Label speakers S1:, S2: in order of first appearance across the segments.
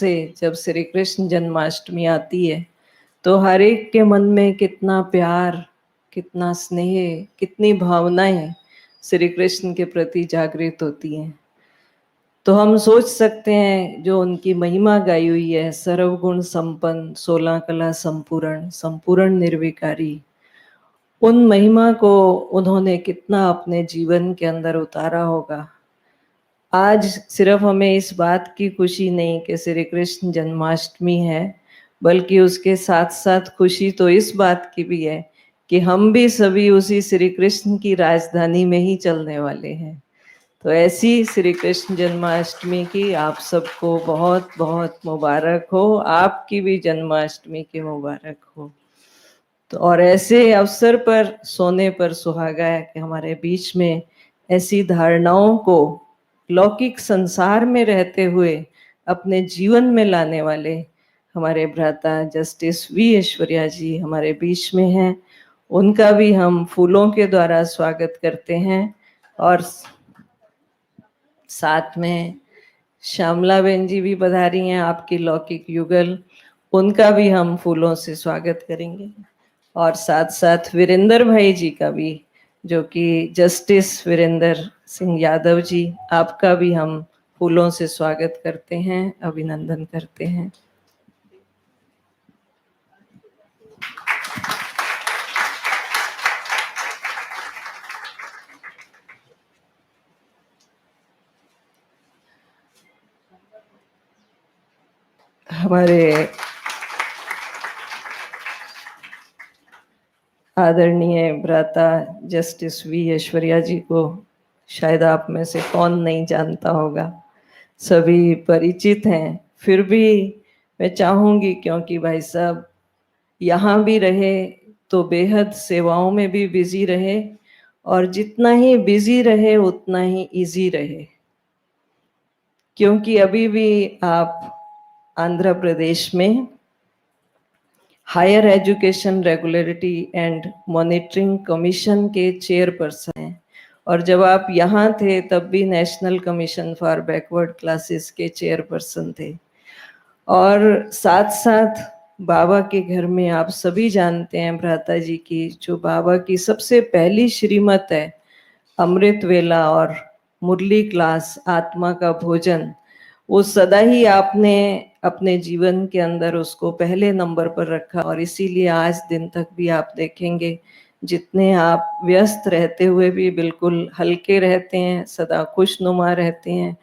S1: से जब श्री कृष्ण जन्माष्टमी आती है तो हर एक के मन में कितना प्यार, कितना स्नेह, कितनी भावनाएं श्री कृष्ण के प्रति जागृत होती हैं। तो हम सोच सकते हैं जो उनकी महिमा गाई हुई है, सर्वगुण संपन्न, 16 कला संपूर्ण, संपूर्ण निर्विकारी, उन महिमा को उन्होंने कितना अपने जीवन के अंदर उतारा होगा। आज सिर्फ हमें इस बात की खुशी नहीं कि श्री कृष्ण जन्माष्टमी है, बल्कि उसके साथ साथ खुशी तो इस बात की भी है कि हम भी सभी उसी श्री कृष्ण की राजधानी में ही चलने वाले हैं। तो ऐसी श्री कृष्ण जन्माष्टमी की आप सबको बहुत बहुत मुबारक हो, आपकी भी जन्माष्टमी की मुबारक हो। तो और ऐसे अवसर पर सोने पर सुहागा है कि हमारे बीच में ऐसी धारणाओं को लौकिक संसार में रहते हुए अपने जीवन में लाने वाले हमारे भ्राता जस्टिस वी ऐश्वर्या जी हमारे बीच में हैं। उनका भी हम फूलों के द्वारा स्वागत करते हैं और साथ में श्यामला बहन जी भी पधारी हैं, आपकी लौकिक युगल, उनका भी हम फूलों से स्वागत करेंगे। और साथ साथ वीरेंद्र भाई जी का भी, जो कि जस्टिस वीरेंद्र सिंह यादव जी, आपका भी हम फूलों से स्वागत करते हैं, अभिनंदन करते हैं। हमारे आदरणीय भ्राता जस्टिस वी ऐश्वर्या जी को शायद आप में से कौन नहीं जानता होगा, सभी परिचित हैं। फिर भी मैं चाहूंगी, क्योंकि भाई साहब यहाँ भी रहे तो बेहद सेवाओं में भी बिजी रहे, और जितना ही बिजी रहे उतना ही इजी रहे, क्योंकि अभी भी आप आंध्र प्रदेश में higher education regulatory and monitoring commission के चेयरपर्सन हैं, और जब आप यहाँ थे तब भी national commission for backward classes के चेयरपर्सन थे। और साथ साथ बाबा के घर में आप सभी जानते हैं भ्राता जी की, जो बाबा की सबसे पहली श्रीमत है, अमृत वेला और मुरली क्लास, आत्मा का भोजन, वो सदा ही आपने अपने जीवन के अंदर उसको पहले नंबर पर रखा। और इसीलिए आज दिन तक भी आप देखेंगे, जितने आप व्यस्त रहते हुए भी बिल्कुल हल्के रहते हैं, सदा खुशनुमा रहते हैं।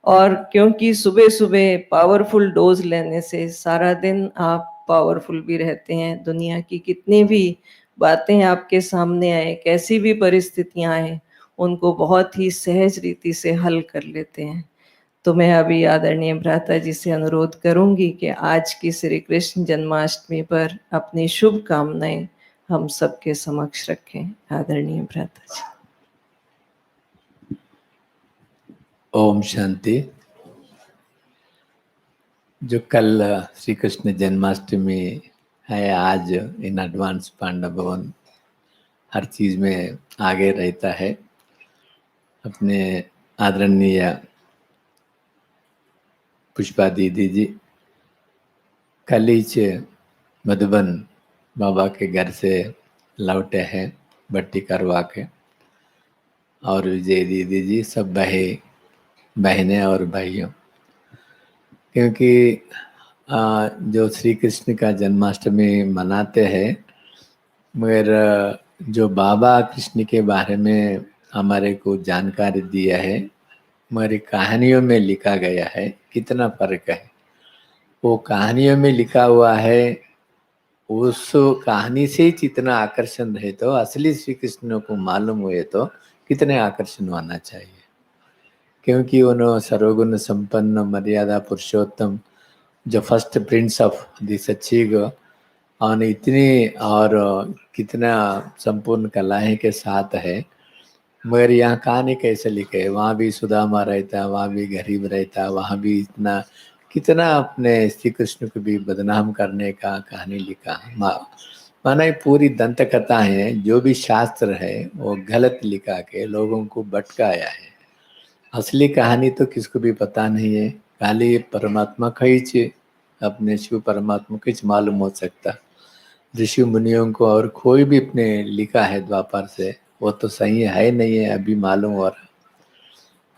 S1: और क्योंकि सुबह सुबह पावरफुल डोज लेने से सारा दिन आप पावरफुल भी रहते हैं, दुनिया की कितनी भी बातें आपके सामने आए, कैसी भी परिस्थितियां आए, उनको बहुत ही सहज रीति से हल कर लेते हैं। तो मैं अभी आदरणीय भ्राता जी से अनुरोध करूंगी कि आज की श्री कृष्ण जन्माष्टमी पर अपनी शुभकामनाएं हम सबके समक्ष रखें। आदरणीय भ्राता जी।
S2: ओम शांति। जो कल श्री कृष्ण जन्माष्टमी है, आज इन एडवांस पांडा भवन हर चीज में आगे रहता है। अपने आदरणीय पुष्पा दीदी जी कल ही मधुबन बाबा के घर से लौटे हैं बट्टी करवा के, और विजय दीदी जी सब बहनें और भाइयों, क्योंकि जो श्री कृष्ण का जन्माष्टमी मनाते हैं, मगर जो बाबा कृष्ण के बारे में हमारे को जानकारी दिया है, हमारी कहानियों में लिखा गया है, कितना फर्क है। वो कहानियों में लिखा हुआ है, उस कहानी से ही जितना आकर्षण है, तो असली श्री कृष्ण को मालूम हुए तो कितने आकर्षण होना चाहिए। क्योंकि उन्होंने सर्वगुण संपन्न मर्यादा पुरुषोत्तम, जो फर्स्ट प्रिंस ऑफ दी सच्ची और इतनी और कितना संपूर्ण कलाएं के साथ है, मगर यहाँ कहानी कैसे लिखे, वहाँ भी सुदामा रहता, वहाँ भी गरीब रहता, वहाँ भी इतना कितना अपने श्री कृष्ण को भी बदनाम करने का कहानी लिखा। माना ये पूरी दंत कथा है, जो भी शास्त्र है वो गलत लिखा के लोगों को भटकाया है। असली कहानी तो किसको भी पता नहीं है, खाली परमात्मा का ही अपने शिव परमात्मा को ही मालूम हो सकता। ऋषि मुनियों को और कोई भी अपने लिखा है द्वापर से वो तो सही है नहीं है, अभी मालूम हो रहा।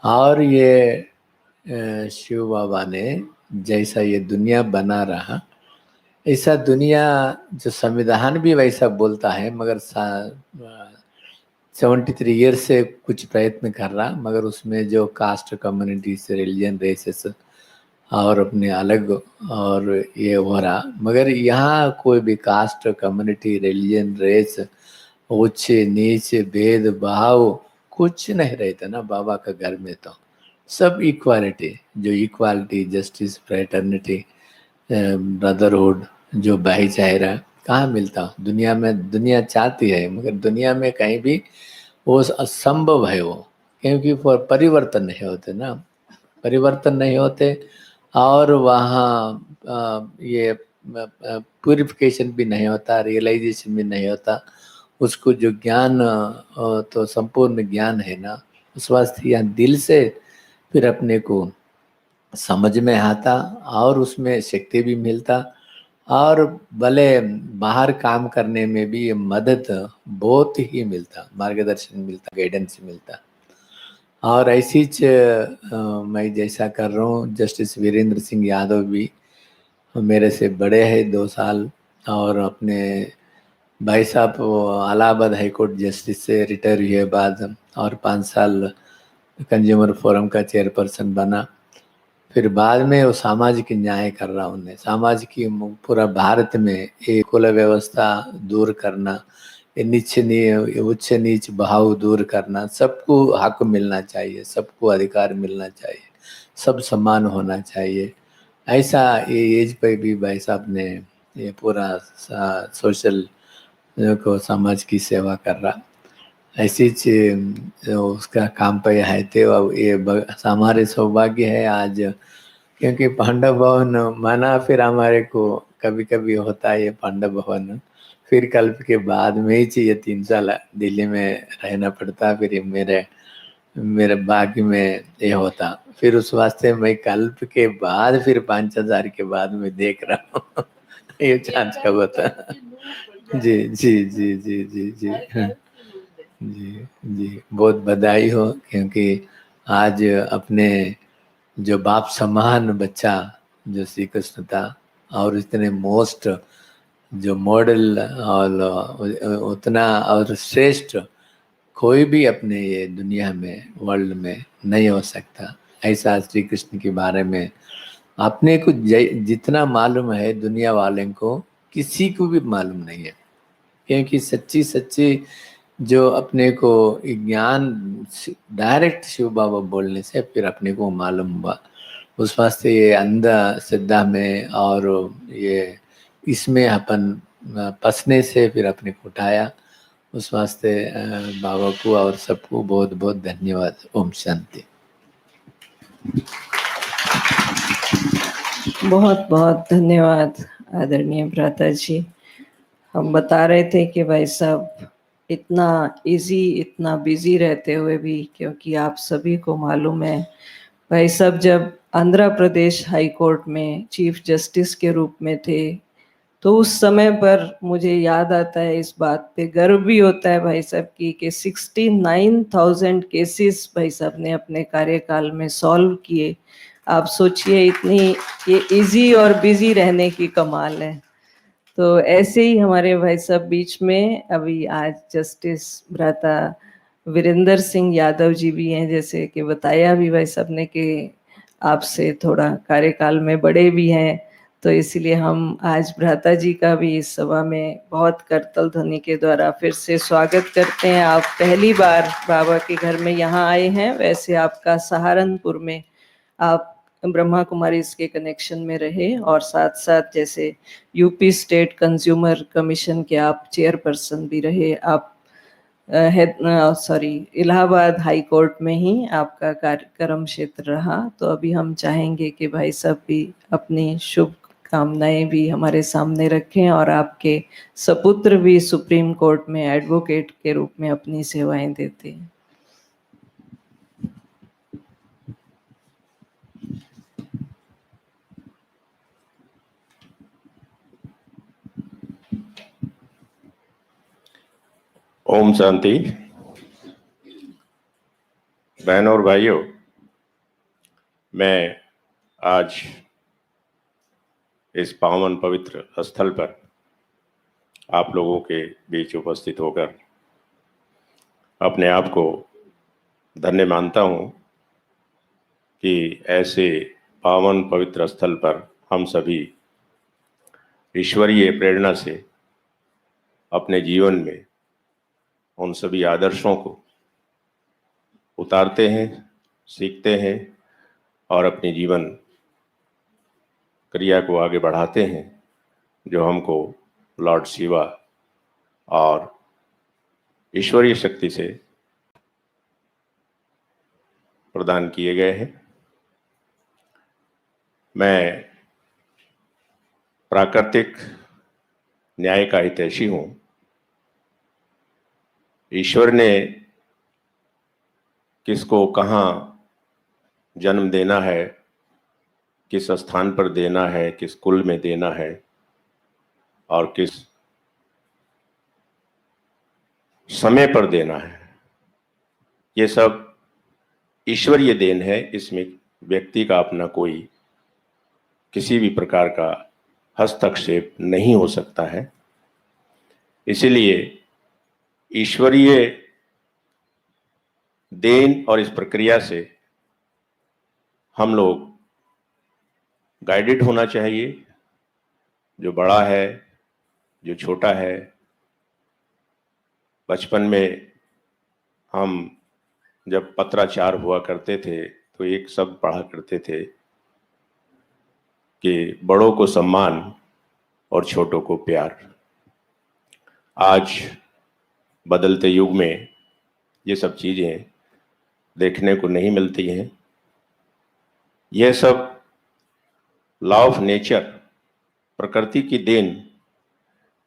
S2: और ये शिव बाबा ने जैसा ये दुनिया बना रहा, ऐसा दुनिया जो संविधान भी वैसा बोलता है, मगर 73 ईयर से कुछ प्रयत्न कर रहा, मगर उसमें जो कास्ट कम्युनिटी से रिलीजन रेसेस और अपने अलग और ये हो रहा, मगर यहाँ कोई भी कास्ट कम्युनिटी रिलीजन रेस उच्च नीच भेदभाव कुछ नहीं रहता ना बाबा का घर में। तो सब इक्वालिटी, जो इक्वालिटी जस्टिस फ्रेटर्निटी ब्रदरहुड जो भाईचारा कहाँ मिलता दुनिया में। दुनिया चाहती है मगर दुनिया में कहीं भी वो असंभव है वो, क्योंकि परिवर्तन नहीं होते ना, परिवर्तन नहीं होते। और वहाँ ये प्यूरिफिकेशन भी नहीं होता, रियलाइजेशन भी नहीं होता। उसको जो ज्ञान तो संपूर्ण ज्ञान है ना, उस वास्ते यहाँ दिल से फिर अपने को समझ में आता और उसमें शक्ति भी मिलता, और भले बाहर काम करने में भी ये मदद बहुत ही मिलता, मार्गदर्शन मिलता, गाइडेंस मिलता। और ऐसी मैं जैसा कर रहा हूँ, जस्टिस वीरेंद्र सिंह यादव भी मेरे से बड़े हैं 2 साल, और अपने भाई साहब इलाहाबाद हाई कोर्ट जस्टिस से रिटायर हुए बाद और 5 साल कंज्यूमर फोरम का चेयरपर्सन बना। फिर बाद में वो सामाजिक न्याय कर रहा उन्हें, सामाजिक पूरा भारत में एक कुल व्यवस्था दूर करना, उच्च नीच भाव दूर करना, सबको हक मिलना चाहिए, सबको अधिकार मिलना चाहिए, सब समान होना चाहिए। ऐसा ये एज पे भी भाई साहब ने ये पूरा सोशल को समाज की सेवा कर रहा। ऐसी उसका काम पे है तो ये हमारे सौभाग्य है आज, क्योंकि पांडव भवन माना फिर हमारे को कभी कभी होता है ये पांडव भवन, फिर कल्प के बाद में ही चाहिए 3 साल दिल्ली में रहना पड़ता, फिर मेरे बाकी में ये होता, फिर उस वास्ते मैं कल्प के बाद फिर 5,000 के बाद में देख रहा हूँ ये चांस कब होता। जी जी जी जी जी जी हाँ। जी जी बहुत बधाई हो, क्योंकि आज अपने जो बाप समान बच्चा जो श्री कृष्ण था, और इतने मोस्ट जो मॉडल और उतना और श्रेष्ठ कोई भी अपने ये दुनिया में वर्ल्ड में नहीं हो सकता। ऐसा श्री कृष्ण के बारे में अपने को जितना मालूम है दुनिया वाले को किसी को भी मालूम नहीं है, क्योंकि सच्ची सच्ची जो अपने को ज्ञान डायरेक्ट शिव बाबा बोलने से फिर अपने को मालूम हुआ। उस वास्ते ये अंधा श्रद्धा में और ये इसमें अपन फंसने से फिर अपने को उठाया। उस वास्ते बाबा को और सबको बहुत बहुत धन्यवाद। ओम शांति।
S1: बहुत बहुत धन्यवाद आदरणीय भ्राता जी। हम बता रहे थे कि भाई साहब इतना इजी, इतना बिजी रहते हुए भी, क्योंकि आप सभी को मालूम है भाई साहब जब आंध्र प्रदेश हाई कोर्ट में चीफ जस्टिस के रूप में थे, तो उस समय पर मुझे याद आता है, इस बात पे गर्व भी होता है भाई साहब की कि 69,000 केसेस भाई साहब ने अपने कार्यकाल में सॉल्व किए। आप सोचिए इतनी ये इजी और बिजी रहने की कमाल है। तो ऐसे ही हमारे भाई साहब बीच में अभी आज जस्टिस भ्राता वीरेंद्र सिंह यादव जी भी हैं, जैसे कि बताया भी भाई साहब ने कि आपसे थोड़ा कार्यकाल में बड़े भी हैं, तो इसलिए हम आज भ्राता जी का भी इस सभा में बहुत करतल ध्वनि के द्वारा फिर से स्वागत करते हैं। आप पहली बार बाबा के घर में यहाँ आए हैं, वैसे आपका सहारनपुर में आप ब्रह्मा कुमारी इसके कनेक्शन में रहे, और साथ साथ जैसे यूपी स्टेट कंज्यूमर कमीशन के आप चेयरपर्सन भी रहे। आप इलाहाबाद हाई कोर्ट में ही आपका कार्यक्रम क्षेत्र रहा। तो अभी हम चाहेंगे कि भाई साहब भी अपनी शुभ कामनाएं भी हमारे सामने रखें, और आपके सपुत्र भी सुप्रीम कोर्ट में एडवोकेट के रूप में अपनी सेवाएं देते हैं।
S3: ओम शांति। बहनों और भाइयों, मैं आज इस पावन पवित्र स्थल पर आप लोगों के बीच उपस्थित होकर अपने आप को धन्य मानता हूँ कि ऐसे पावन पवित्र स्थल पर हम सभी ईश्वरीय प्रेरणा से अपने जीवन में उन सभी आदर्शों को उतारते हैं, सीखते हैं और अपनी जीवन क्रिया को आगे बढ़ाते हैं, जो हमको लॉर्ड शिवा और ईश्वरीय शक्ति से प्रदान किए गए हैं। मैं प्राकृतिक न्याय का हितैषी हूँ। ईश्वर ने किसको कहाँ जन्म देना है, किस स्थान पर देना है, किस कुल में देना है और किस समय पर देना है, ये सब ईश्वरीय देन है। इसमें व्यक्ति का अपना कोई किसी भी प्रकार का हस्तक्षेप नहीं हो सकता है। इसीलिए ईश्वरीय देन और इस प्रक्रिया से हम लोग गाइडेड होना चाहिए। जो बड़ा है, जो छोटा है। बचपन में हम जब पत्राचार हुआ करते थे तो एक शब्द पढ़ा करते थे कि बड़ों को सम्मान और छोटों को प्यार। आज बदलते युग में ये सब चीज़ें देखने को नहीं मिलती हैं। यह सब लॉ ऑफ नेचर, प्रकृति की देन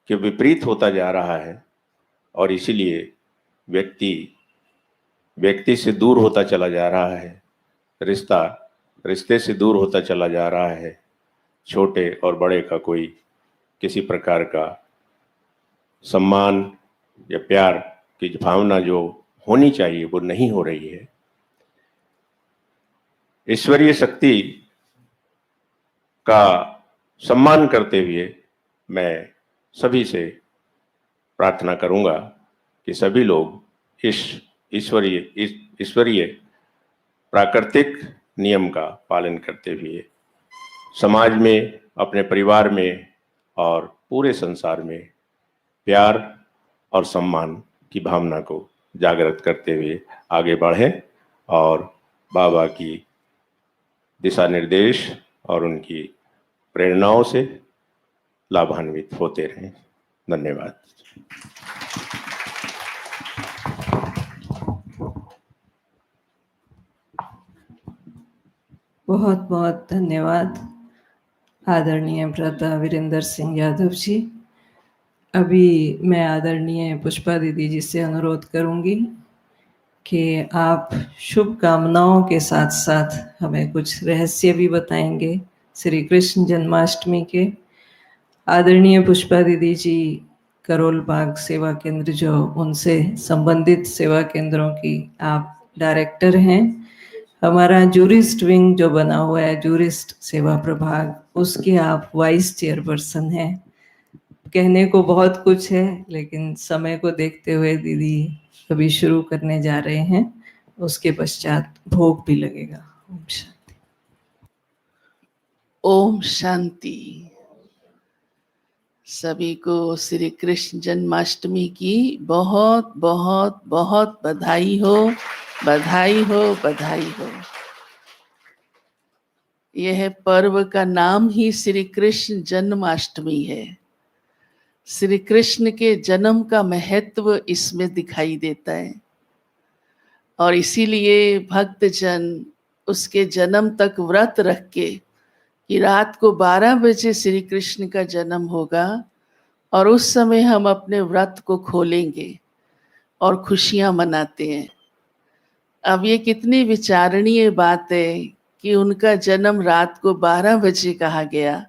S3: के विपरीत होता जा रहा है और इसीलिए व्यक्ति से दूर होता चला जा रहा है, रिश्ते से दूर होता चला जा रहा है। छोटे और बड़े का कोई किसी प्रकार का सम्मान या प्यार की भावना जो होनी चाहिए वो नहीं हो रही है। ईश्वरीय शक्ति का सम्मान करते हुए मैं सभी से प्रार्थना करूंगा कि सभी लोग इस ईश्वरीय प्राकृतिक नियम का पालन करते हुए समाज में, अपने परिवार में और पूरे संसार में प्यार और सम्मान की भावना को जागृत करते हुए आगे बढ़ें और बाबा की दिशा निर्देश और उनकी प्रेरणाओं से लाभान्वित होते रहें। धन्यवाद।
S1: बहुत बहुत धन्यवाद आदरणीय ब्रता वीरेंद्र सिंह यादव जी। अभी मैं आदरणीय पुष्पा दीदी जी से अनुरोध करूंगी कि आप शुभकामनाओं के साथ साथ हमें कुछ रहस्य भी बताएंगे श्री कृष्ण जन्माष्टमी के। आदरणीय पुष्पा दीदी जी करोल बाग सेवा केंद्र, जो उनसे संबंधित सेवा केंद्रों की आप डायरेक्टर हैं। हमारा जूरिस्ट विंग जो बना हुआ है, जूरिस्ट सेवा प्रभाग, उसके आप वाइस चेयरपर्सन हैं। कहने को बहुत कुछ है लेकिन समय को देखते हुए दीदी अभी शुरू करने जा रहे हैं, उसके पश्चात भोग भी लगेगा। ओम शांति।
S4: ओम शांति। सभी को श्री कृष्ण जन्माष्टमी की बहुत बहुत बहुत बधाई हो, बधाई हो, बधाई हो। यह पर्व का नाम ही श्री कृष्ण जन्माष्टमी है। श्री कृष्ण के जन्म का महत्व इसमें दिखाई देता है और इसीलिए भक्तजन उसके जन्म तक व्रत रख के कि रात को 12 बजे श्री कृष्ण का जन्म होगा और उस समय हम अपने व्रत को खोलेंगे और खुशियां मनाते हैं। अब ये कितनी विचारणीय बात है कि उनका जन्म रात को 12 बजे कहा गया,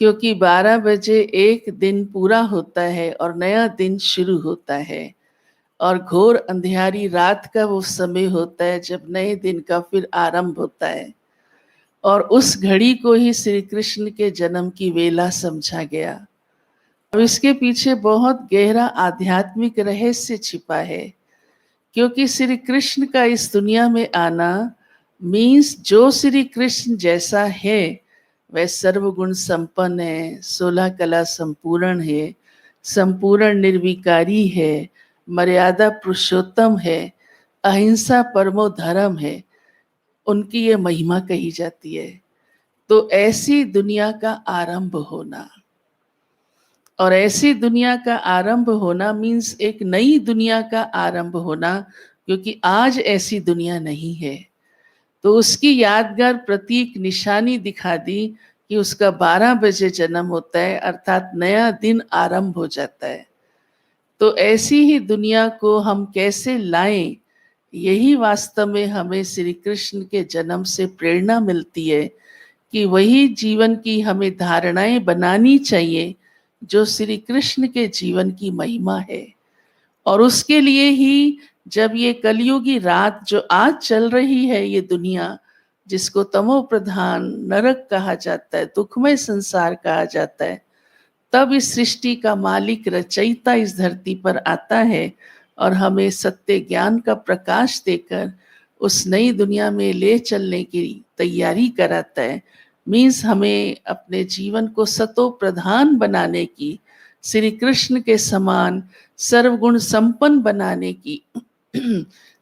S4: क्योंकि 12 बजे एक दिन पूरा होता है और नया दिन शुरू होता है। और घोर अंधियारी रात का वो समय होता है जब नए दिन का फिर आरंभ होता है, और उस घड़ी को ही श्री कृष्ण के जन्म की वेला समझा गया। अब इसके पीछे बहुत गहरा आध्यात्मिक रहस्य छिपा है, क्योंकि श्री कृष्ण का इस दुनिया में आना मीन्स जो श्री कृष्ण जैसा है वह सर्वगुण संपन्न है, 16 कला संपूर्ण है, संपूर्ण निर्विकारी है, मर्यादा पुरुषोत्तम है, अहिंसा परमो धर्म है, उनकी ये महिमा कही जाती है। तो ऐसी दुनिया का आरंभ होना, और ऐसी दुनिया का आरंभ होना मीन्स एक नई दुनिया का आरंभ होना, क्योंकि आज ऐसी दुनिया नहीं है। तो उसकी यादगार प्रतीक निशानी दिखा दी कि उसका 12 बजे जन्म होता है, अर्थात नया दिन आरंभ हो जाता है। तो ऐसी ही दुनिया को हम कैसे लाएं, यही वास्तव में हमें श्री कृष्ण के जन्म से प्रेरणा मिलती है कि वही जीवन की हमें धारणाएं बनानी चाहिए जो श्री कृष्ण के जीवन की महिमा है। और उसके लिए ही जब ये कलयुगी रात जो आज चल रही है, ये दुनिया जिसको तमो प्रधान नरक कहा जाता है, दुखमय संसार कहा जाता है, तब इस सृष्टि का मालिक रचयिता इस धरती पर आता है और हमें सत्य ज्ञान का प्रकाश देकर उस नई दुनिया में ले चलने की तैयारी कराता है। मीन्स हमें अपने जीवन को सतो प्रधान बनाने की, श्री कृष्ण के समान सर्वगुण संपन्न बनाने की,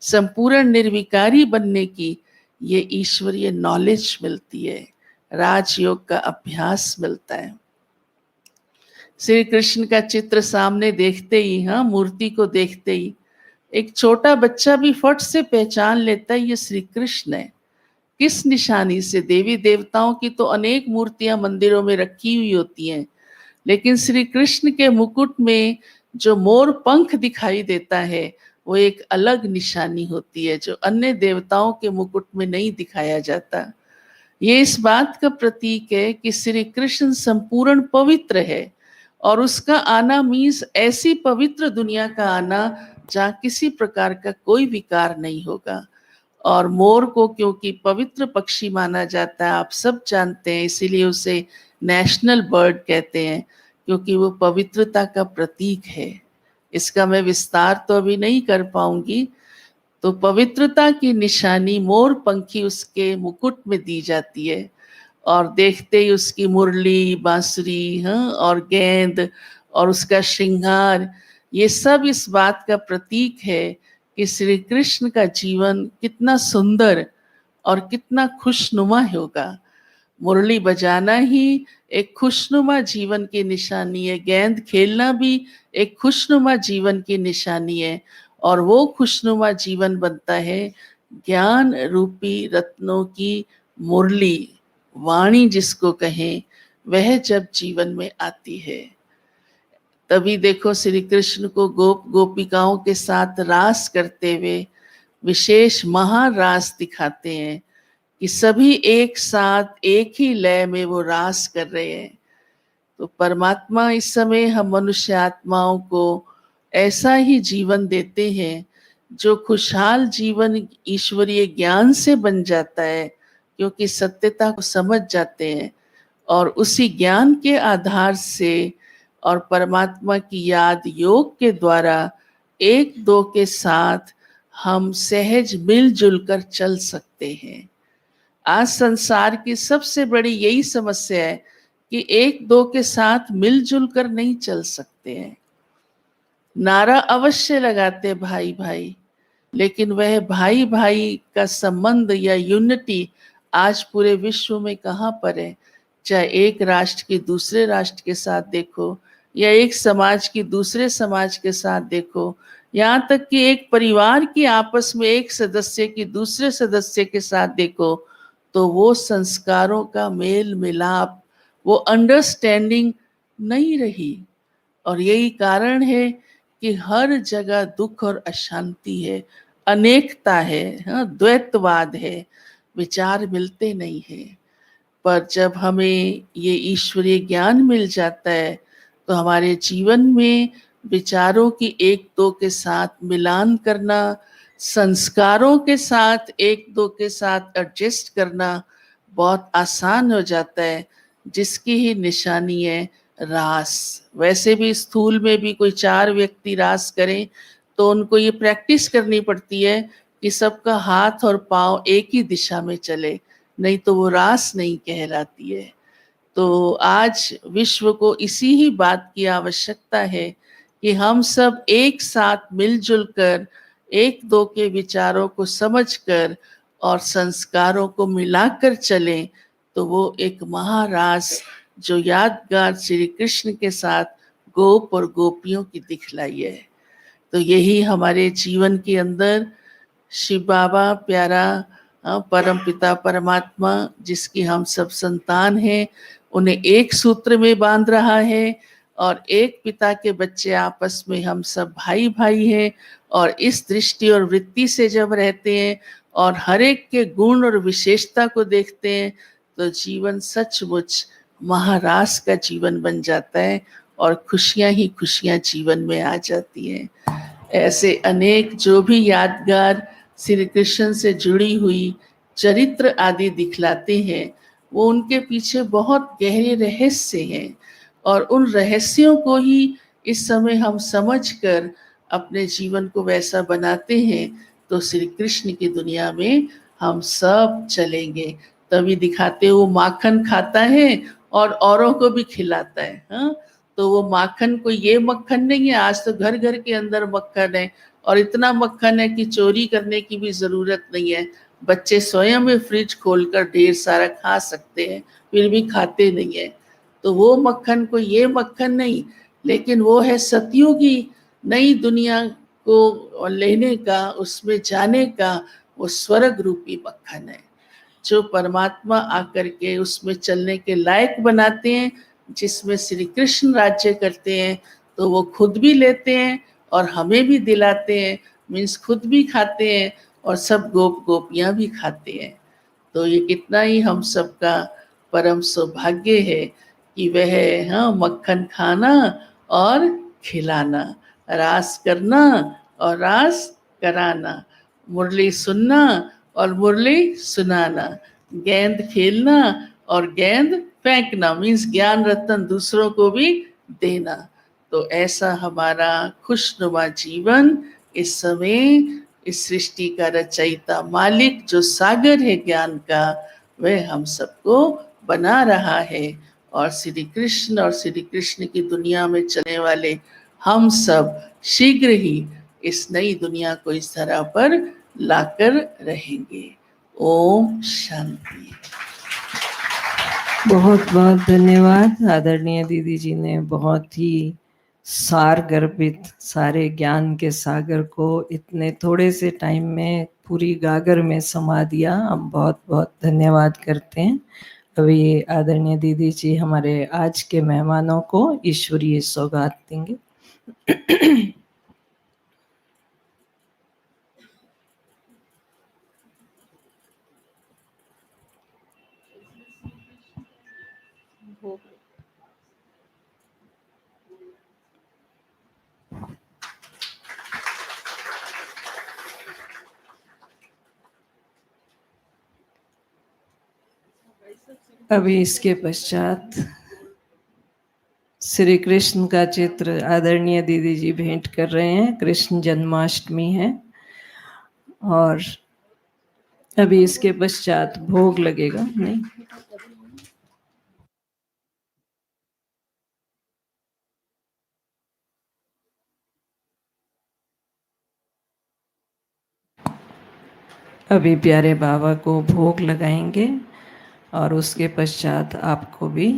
S4: संपूर्ण निर्विकारी बनने की ये ईश्वरीय नॉलेज मिलती है, राजयोग का अभ्यास मिलता है। श्री कृष्ण का चित्र सामने देखते ही, हाँ, मूर्ति को देखते ही एक छोटा बच्चा भी फट से पहचान लेता है ये श्री कृष्ण है। किस निशानी से? देवी देवताओं की तो अनेक मूर्तियां मंदिरों में रखी हुई होती हैं, लेकिन श्री कृष्ण के मुकुट में जो मोर पंख दिखाई देता है वो एक अलग निशानी होती है, जो अन्य देवताओं के मुकुट में नहीं दिखाया जाता। ये इस बात का प्रतीक है कि श्री कृष्ण संपूर्ण पवित्र है, और उसका आना मीन्स ऐसी पवित्र दुनिया का आना जहाँ किसी प्रकार का कोई विकार नहीं होगा। और मोर को क्योंकि पवित्र पक्षी माना जाता है, आप सब जानते हैं, इसीलिए उसे नेशनल बर्ड कहते हैं, क्योंकि वो पवित्रता का प्रतीक है। इसका मैं विस्तार तो अभी नहीं कर पाऊंगी। तो पवित्रता की निशानी मोर पंखी उसके मुकुट में दी जाती है, और देखते ही उसकी मुरली, बांसुरी, हाँ, और गेंद और उसका श्रृंगार, ये सब इस बात का प्रतीक है कि श्री कृष्ण का जीवन कितना सुंदर और कितना खुशनुमा होगा। मुरली बजाना ही एक खुशनुमा जीवन की निशानी है, गेंद खेलना भी एक खुशनुमा जीवन की निशानी है, और वो खुशनुमा जीवन बनता है ज्ञान रूपी रत्नों की मुरली, वाणी जिसको कहें, वह जब जीवन में आती है। तभी देखो श्री कृष्ण को गोप गोपिकाओं के साथ रास करते हुए विशेष महारास दिखाते हैं कि सभी एक साथ एक ही लय में वो रास कर रहे हैं। तो परमात्मा इस समय हम मनुष्य आत्माओं को ऐसा ही जीवन देते हैं जो खुशहाल जीवन ईश्वरीय ज्ञान से बन जाता है, क्योंकि सत्यता को समझ जाते हैं, और उसी ज्ञान के आधार से और परमात्मा की याद योग के द्वारा एक दो के साथ हम सहज मिलजुल कर चल सकते हैं। आज संसार की सबसे बड़ी यही समस्या है कि एक दो के साथ मिलजुल कर नहीं चल सकते हैं। नारा अवश्य लगाते भाई भाई, लेकिन वह भाई भाई का संबंध या यूनिटी आज पूरे विश्व में कहाँ पर है? चाहे एक राष्ट्र की दूसरे राष्ट्र के साथ देखो, या एक समाज की दूसरे समाज के साथ देखो, यहाँ तक कि एक परिवार की आपस में एक सदस्य की दूसरे सदस्य के साथ देखो, तो वो संस्कारों का मेल मिलाप, वो अंडरस्टैंडिंग नहीं रही। और यही कारण है कि हर जगह दुख और अशांति है, अनेकता है, हाँ, द्वैतवाद है, विचार मिलते नहीं है। पर जब हमें ये ईश्वरीय ज्ञान मिल जाता है तो हमारे जीवन में विचारों की एक दो के साथ मिलान करना, संस्कारों के साथ एक दो के साथ एडजस्ट करना बहुत आसान हो जाता है, जिसकी ही निशानी है रास। वैसे भी स्थूल में भी कोई 4 व्यक्ति रास करें तो उनको ये प्रैक्टिस करनी पड़ती है कि सबका हाथ और पांव एक ही दिशा में चले, नहीं तो वो रास नहीं कहलाती है। तो आज विश्व को इसी ही बात की आवश्यकता है कि हम सब एक साथ मिलजुल कर एक दो के विचारों को समझकर और संस्कारों को मिलाकर चलें, तो वो एक महारास जो यादगार श्री कृष्ण के साथ गोप और गोपियों की दिखलाई है। तो यही हमारे जीवन के अंदर शिव बाबा प्यारा परम पिता परमात्मा जिसकी हम सब संतान हैं, उन्हें एक सूत्र में बांध रहा है और एक पिता के बच्चे आपस में हम सब भाई भाई हैं। और इस दृष्टि और वृत्ति से जब रहते हैं और हर एक के गुण और विशेषता को देखते हैं, तो जीवन सचमुच महारास का जीवन बन जाता है और खुशियां ही खुशियां जीवन में आ जाती हैं। ऐसे अनेक जो भी यादगार श्री कृष्ण से जुड़ी हुई चरित्र आदि दिखलाते हैं, वो उनके पीछे बहुत गहरे रहस्य हैं और उन रहस्यों को ही इस समय हम समझकर अपने जीवन को वैसा बनाते हैं, तो श्री कृष्ण की दुनिया में हम सब चलेंगे। तभी दिखाते वो माखन खाता है और औरों को भी खिलाता है। हाँ, तो वो माखन कोई ये मक्खन नहीं है, आज तो घर घर के अंदर मक्खन है और इतना मक्खन है कि चोरी करने की भी जरूरत नहीं है। बच्चे स्वयं में फ्रिज खोलकर ढेर सारा खा सकते हैं, फिर भी खाते नहीं है। तो वो मक्खन कोई ये मक्खन नहीं, लेकिन वो है सतयुगी नई दुनिया को लेने का, उसमें जाने का वो स्वर्ग रूपी मक्खन है जो परमात्मा आकर के उसमें चलने के लायक बनाते हैं, जिसमें श्री कृष्ण राज्य करते हैं। तो वो खुद भी लेते हैं और हमें भी दिलाते हैं, मीन्स खुद भी खाते हैं और सब गोप गोपियां भी खाते हैं। तो ये कितना ही हम सबका परम सौभाग्य है कि वह हाँ मक्खन खाना और खिलाना, रास करना और रास कराना, मुरली सुनना और मुरली सुनाना, गेंद खेलना और गेंद फेंकना, मीन्स ज्ञान रत्न दूसरों को भी देना। तो ऐसा हमारा खुशनुमा जीवन इस समय इस सृष्टि का रचयिता मालिक जो सागर है ज्ञान का, वह हम सबको बना रहा है। और श्री कृष्ण की दुनिया में चलने वाले हम सब शीघ्र ही इस नई दुनिया को इस तरह पर लाकर रहेंगे। ओम शांति।
S1: बहुत बहुत धन्यवाद। आदरणीय दीदी जी ने बहुत ही सार गर्भित सारे ज्ञान के सागर को इतने थोड़े से टाइम में पूरी गागर में समा दिया। हम बहुत बहुत धन्यवाद करते हैं। अभी आदरणीय दीदी जी हमारे आज के मेहमानों को ईश्वरीय सौगात देंगे। अभी इसके पश्चात श्री कृष्ण का चित्र आदरणीय दीदी जी भेंट कर रहे हैं। कृष्ण जन्माष्टमी है और अभी इसके पश्चात भोग लगेगा। नहीं, अभी प्यारे बाबा को भोग लगाएंगे और उसके पश्चात आपको भी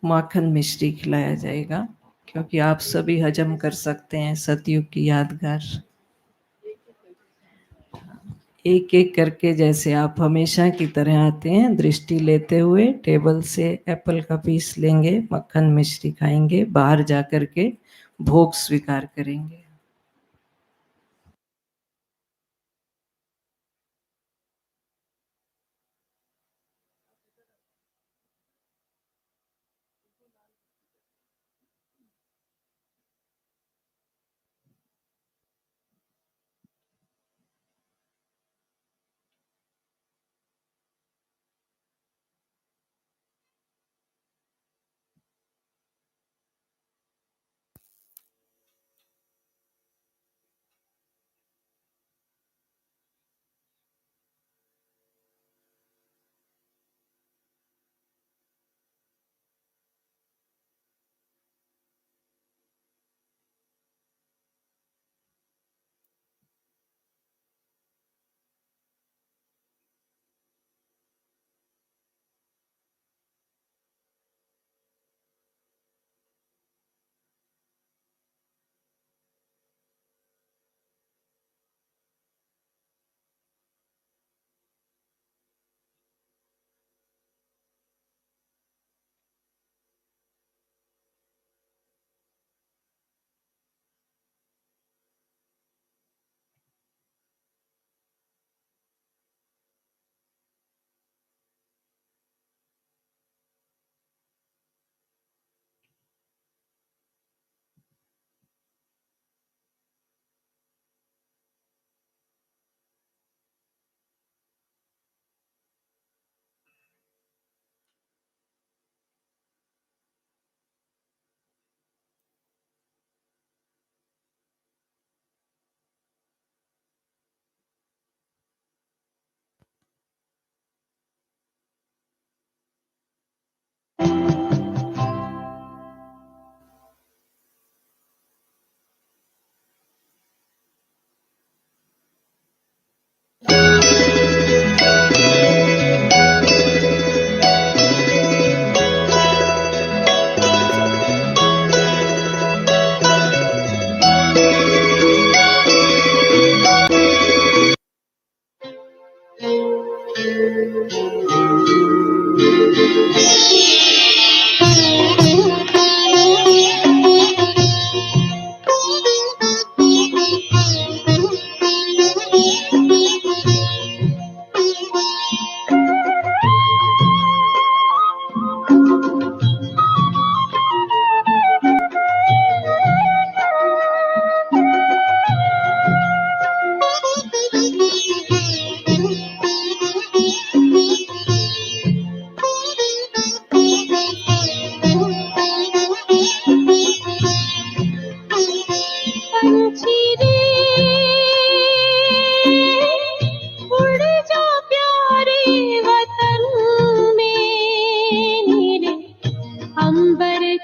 S1: माखन मिश्री खिलाया जाएगा, क्योंकि आप सभी हजम कर सकते हैं सतयुग की यादगार। एक एक करके जैसे आप हमेशा की तरह आते हैं, दृष्टि लेते हुए टेबल से एप्पल का पीस लेंगे, मक्खन मिश्री खाएंगे, बाहर जा कर के भोग स्वीकार करेंगे।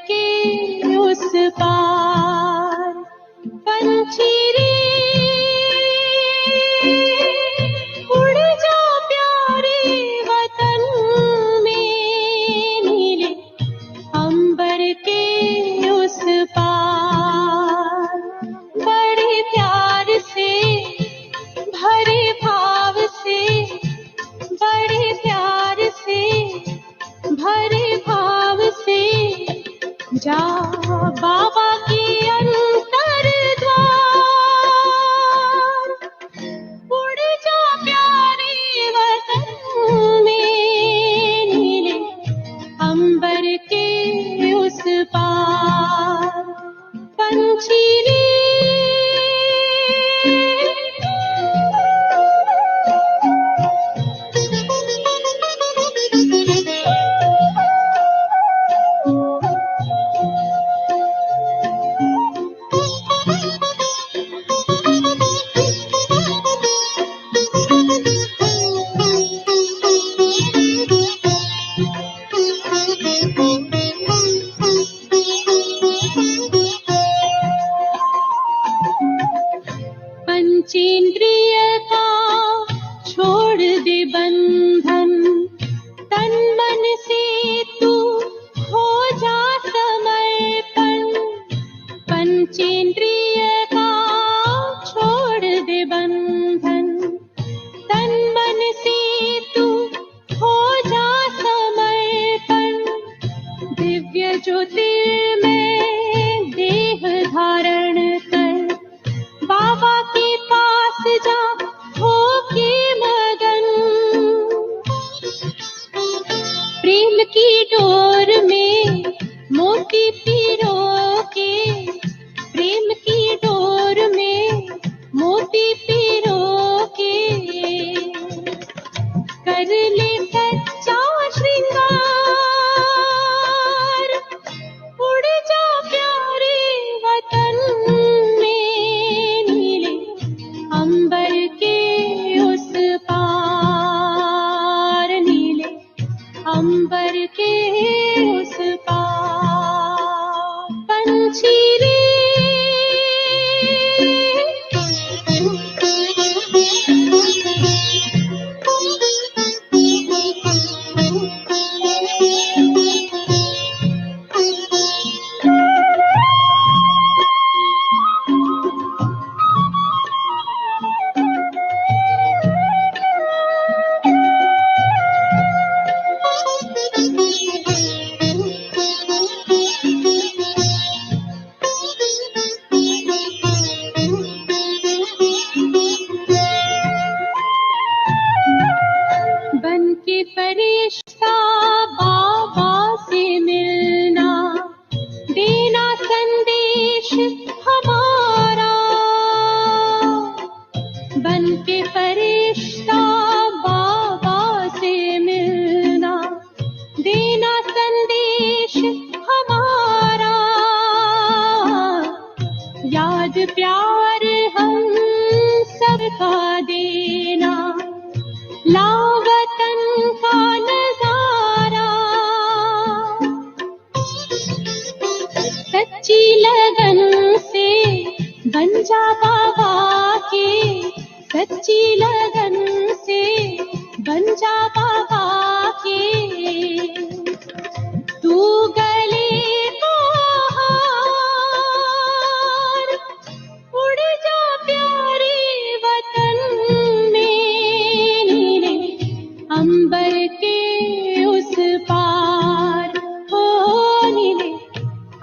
S5: के उस पार पंछी रे उड़ जा प्यारे वतन में, नीले अंबर के उस पार बड़े प्यार से भरे भाव से, बड़े प्यार से भरे भाव से जा बाबा के अंतर द्वार, उड़ जा प्यारे वतन में, नीले अंबर के उस पार पंछी रे। पंचेंद्रिय का छोड़ दे बंधन, तन मन से तू हो जा समर्पण। पंचेंद्रिय का छोड़ दे बंधन, तन मन से तू हो जा समर्पण। दिव्य ज्योतिर्मय देह धारण कर बाबा के पास जा हो के मगन। प्रेम की डोर में मोती पिरो के, प्रेम की डोर में मोती पिरो के कर ले सच्चा श्रृंगार, उड़ जा प्यारे वतन में, नीले अंबर के उस पार, नीले अंबर के उस पार पंछी रे। बन के फरिश्ता बाबा से मिलना, देना संदेश हमारा। बन के फरिश्ता बाबा से मिलना, देना संदेश हमारा। याद प्यार हम सबका देना, लावतन का नजारा। सच्ची लगन से बन जा बाबा के, सच्ची लगन से बन जा बाबा के। तू गले को हार, उड़ जा प्यारे वतन में, नीले अंबर के उस पार हो, नीले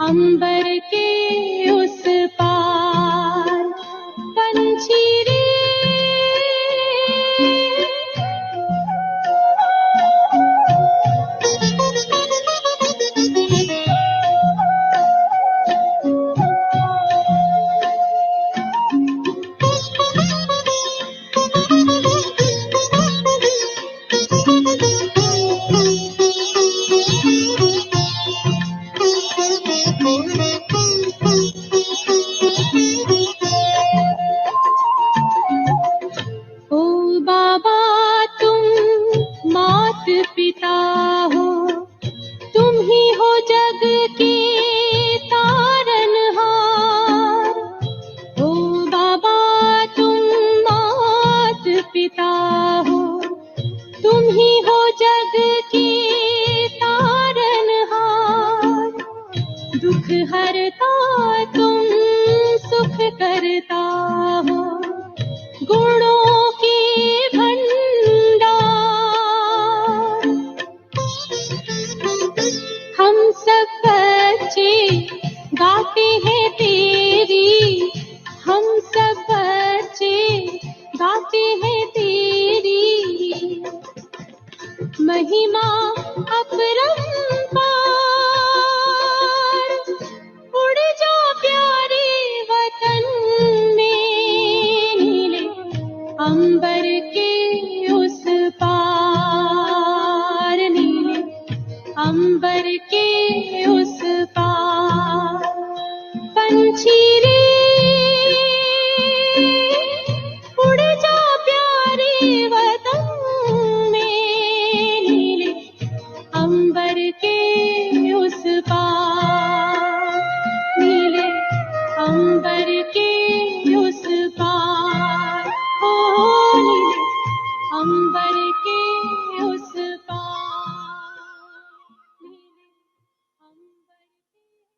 S5: अंबर के उस पार पंछी रे।
S6: Thank you.
S5: सब बच्चे गाते हैं तेरी, हम सब बच्चे गाते हैं तेरी महिमा अपरंपार। उड़ जा प्यारे वतन में, नीले अंबर के उस पार, नीले अंबर के उस पार। पंछी रे उड़ जा प्यारे वतन में, नीले अंबर के उस पार, नीले अंबर के उस पार, ओ नीले अंबर के उस पार, नीले अंबर के।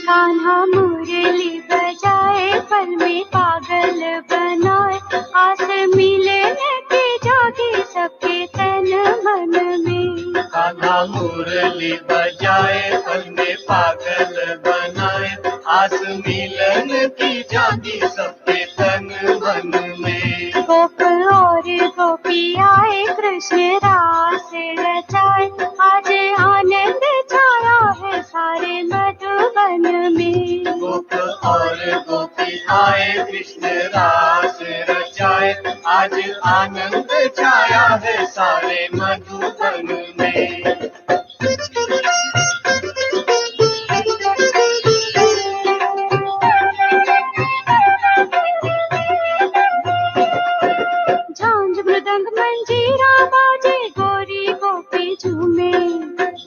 S5: कान्हा मुरली बजाए, पल में पागल बनाए, आस मिलने की जागी सबके तन मन में।
S6: कान्हा मुरली बजाए, पल में पागल बनाए, आस मिलन की जागी सबके तन मन में।
S5: गोप और गोपी आए, कृष्ण रास रचाए, आज आनंद छाया है सारे मधुबन में।
S6: गोप और गोपी आए, कृष्ण रास रचाए, आज आनंद छाया है सारे मधुबन में।
S5: झांझ मृदंग मंजीरा बाजे, गोरी गोपी झूमे।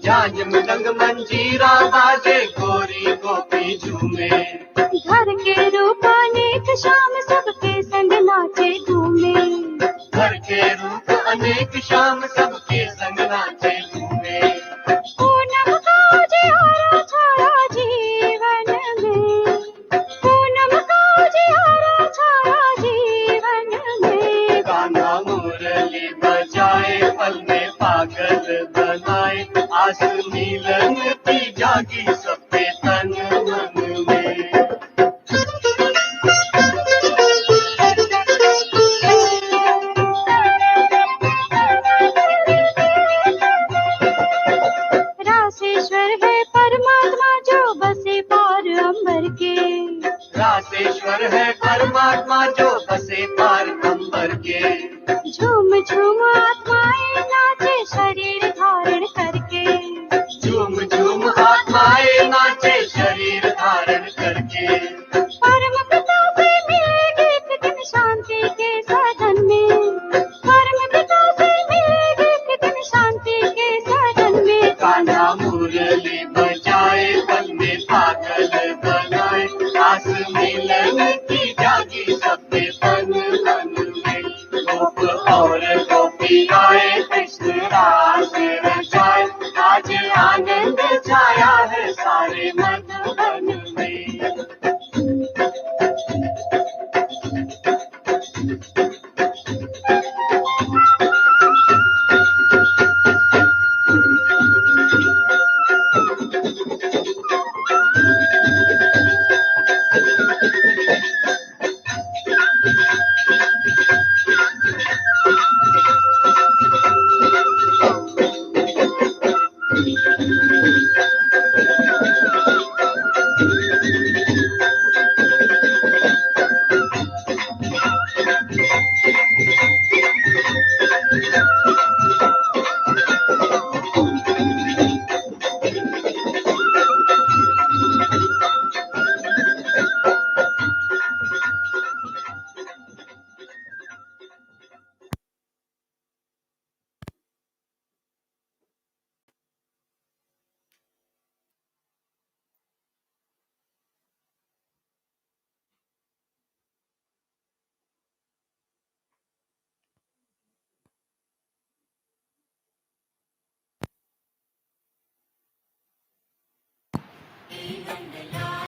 S6: झांझ मृदंग मंजीरा बाजे, गोरी गोपी झूमे।
S5: घर के रूप अनेक शाम सबके संग नाचे घूमे।
S6: घर के रूप अनेक शाम सबके संग नाचे घूमे।
S5: पूनम का उजियारा छाया जीवन में, पूनम का उजियारा छाया जीवन में।
S6: कान्हा मुरली बजाए, पल में पागल बनाए, आस मिलन की जागी सबके तन मन में।
S5: रासेश्वर है परमात्मा जो बसे पार अंबर के।
S6: रासेश्वर है परमात्मा जो बसे पार अंबर के।
S5: झूम झूम आत्माएं नाचे शरीर धारण करके।
S6: झूम झूम आत्माएं नाचे शरीर धारण करके।
S5: परम पिता से मिलेगी एक दिन शांति के सदन में। परम पिता से मिलेगी एक दिन शांति के सदन में।
S6: कान्हा मुरली बजाए, पल में पागल बनाए, आस मिलन की जागी सबके तन मन में। गोप और गोपी आए, कृष्ण रास रचाए, आज आनंद छाया है सारे मन